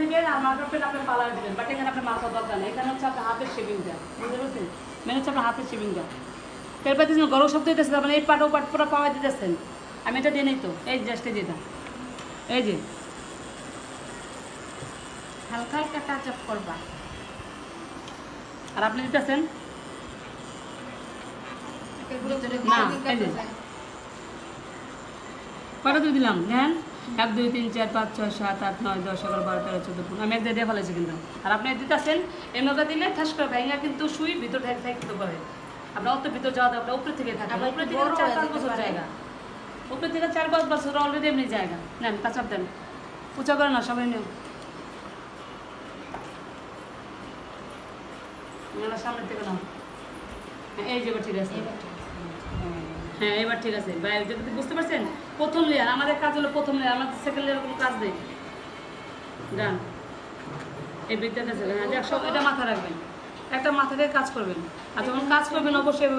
দিবেন আর মাথার পেট আপনি পালা দিবেন, বাট এখানে আপনার মাথা দরকার নেই। এখানে হচ্ছে আপনার হাতের শেভিংটা, বুঝতে পারছেন? মেন হচ্ছে আপনার হাতের শেভিংটা। তেল পাইতেছেন, গরম শব্দ হইতেছে, তার মানে এই পাট ও পাট পুরো পাওয়া দিতেছেন। আমি এটা দিয়ে নেই তো, এই জাস্টে দিতাম, এই যে হালকা হালকা টাচ আপ করবা। আর আপনি দিতেছেন ভিতরে না, ভিতরে এই যে। যায়। কটা দিয়ে দিলাম দেখেন, 1 2 3 4 5 6 7 8 9 10 11 12 13 14 15, আমি এক দিয়ে ফেলেছি কিন্তু। আর আপনি দিতেছেন এমনটা দিলে ঠাস করে ভেঙে কিন্তু সুই ভিতর থেকে থাকতে পারে। আপনার অত ভিতর যাওয়া দরকার, উপরে থেকে থাকে, আবার উপরে থেকে বড় 4 হয়ে 5 যেতে বছর পারে। জায়গা, উপরে থেকে 4 5 বছর অলরেডি এমনি জায়গা। নেন কাঁচাপ দেন, উঁচা করে না সবাই নিও, সামনের থেকে নাও। এই যে এবার ঠিক আছে, এবার ঠিক আছে। হ্যাঁ এবার ঠিক আছে ভাই, বুঝতে পারছেন? প্রথম লেয়ার আমাদের কাজ হলো, প্রথম লেয়ার আমাদের সেকেন্ড লেয়ার কোনো কাজ নেই। ডান, এই বিদ্যাটা হ্যাঁ, সব এটা মাথা রাখবেন, একটা মাথা দিয়ে কাজ করবেন। আর যখন কাজ করবেন অবশ্যই